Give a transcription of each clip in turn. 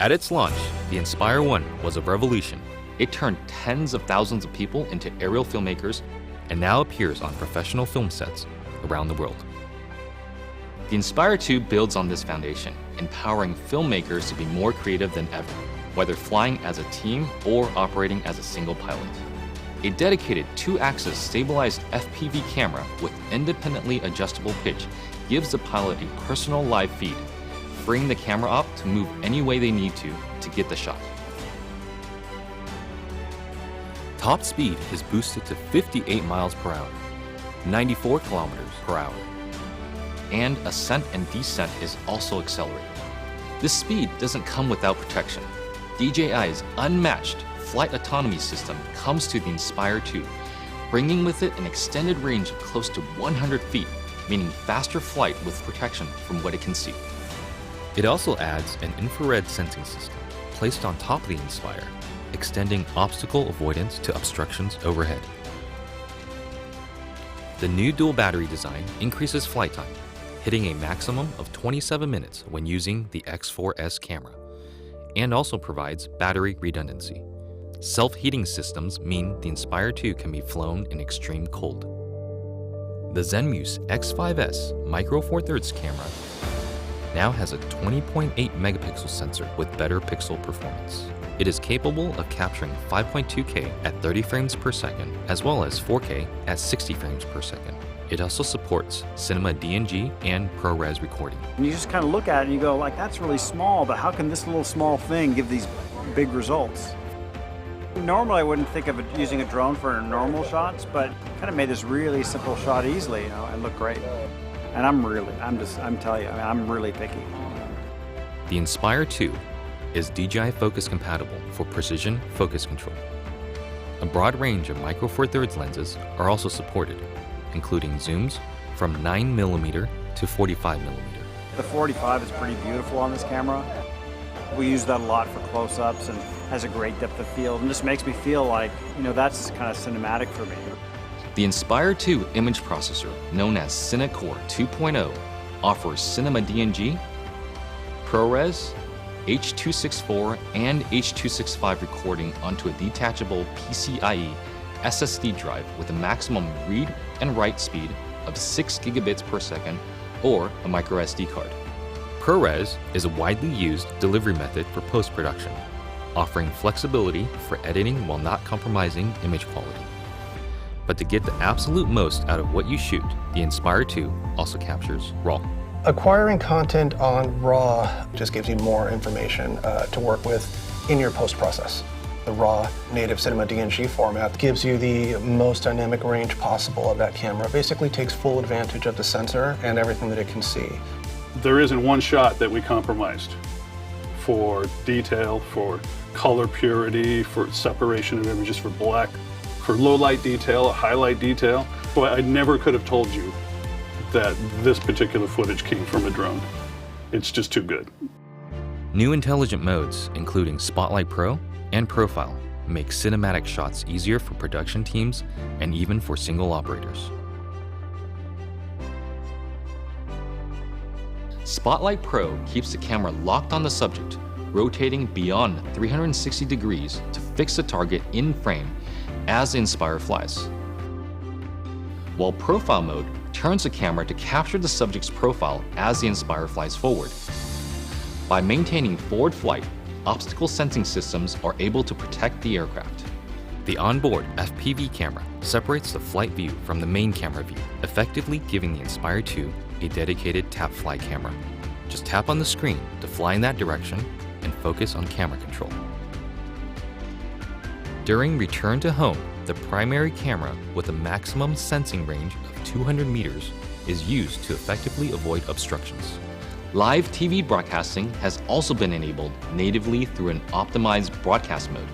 At its launch, the Inspire 1 was a revolution. It turned tens of thousands of people into aerial filmmakers and now appears on professional film sets around the world. The Inspire 2 builds on this foundation, empowering filmmakers to be more creative than ever, whether flying as a team or operating as a single pilot. A dedicated 2-axis stabilized FPV camera with independently adjustable pitch gives the pilot a personal live feed, freeing the camera op to move any way they need to get the shot. Top speed is boosted to 58 miles per hour, 94 kilometers per hour, and ascent and descent is also accelerated. This speed doesn't come without protection. DJI's unmatched flight autonomy system comes to the Inspire 2, bringing with it an extended range of close to 100 feet, meaning faster flight with protection from what it can see. It also adds an infrared sensing system placed on top of the Inspire, extending obstacle avoidance to obstructions overhead. The new dual battery design increases flight time, hitting a maximum of 27 minutes when using the X4S camera, and also provides battery redundancy. Self-heating systems mean the Inspire 2 can be flown in extreme cold. The Zenmuse X5S Micro Four Thirds camera now has a 20.8 megapixel sensor with better pixel performance. It is capable of capturing 5.2K at 30 frames per second, as well as 4K at 60 frames per second. It also supports cinema DNG and ProRes recording. And you just kind of look at it and you go, like, that's really small, but how can this little small thing give these big results? Normally I wouldn't think of using a drone for normal shots, but kind of made this really simple shot easily, and look great. And I'm telling you, I'm really picky. The Inspire 2 is DJI focus compatible for precision focus control. A broad range of Micro Four Thirds lenses are also supported, including zooms from 9mm to 45mm. The 45 is pretty beautiful on this camera. We use that a lot for close-ups and has a great depth of field, and just makes me feel like, that's kind of cinematic for me. The Inspire 2 image processor, known as CineCore 2.0, offers cinema DNG, ProRes, H.264 and H.265 recording onto a detachable PCIe SSD drive with a maximum read and write speed of 6 gigabits per second or a micro SD card. ProRes is a widely used delivery method for post-production, offering flexibility for editing while not compromising image quality. But to get the absolute most out of what you shoot, the Inspire 2 also captures RAW. Acquiring content on RAW just gives you more information to work with in your post-process. The RAW native cinema DNG format gives you the most dynamic range possible of that camera. It basically takes full advantage of the sensor and everything that it can see. There isn't one shot that we compromised for detail, for color purity, for separation of images, for black, for low light detail, highlight detail. But I never could have told you that this particular footage came from a drone. It's just too good. New intelligent modes, including Spotlight Pro and Profile, make cinematic shots easier for production teams and even for single operators. Spotlight Pro keeps the camera locked on the subject, rotating beyond 360 degrees to fix the target in frame as the Inspire flies. While Profile mode turns the camera to capture the subject's profile as the Inspire flies forward. By maintaining forward flight, obstacle sensing systems are able to protect the aircraft. The onboard FPV camera separates the flight view from the main camera view, effectively giving the Inspire 2 a dedicated tap fly camera. Just tap on the screen to fly in that direction and focus on camera control. During return to home, the primary camera with a maximum sensing range of 200 meters is used to effectively avoid obstructions. Live TV broadcasting has also been enabled natively through an optimized broadcast mode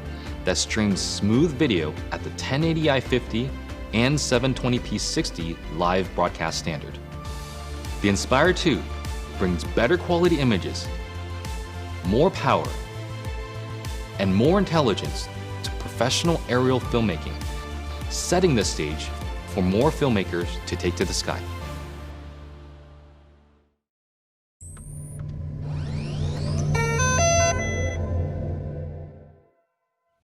that streams smooth video at the 1080i50 and 720p 60 live broadcast standard. The Inspire 2 brings better quality images, more power, and more intelligence to professional aerial filmmaking, setting the stage for more filmmakers to take to the sky.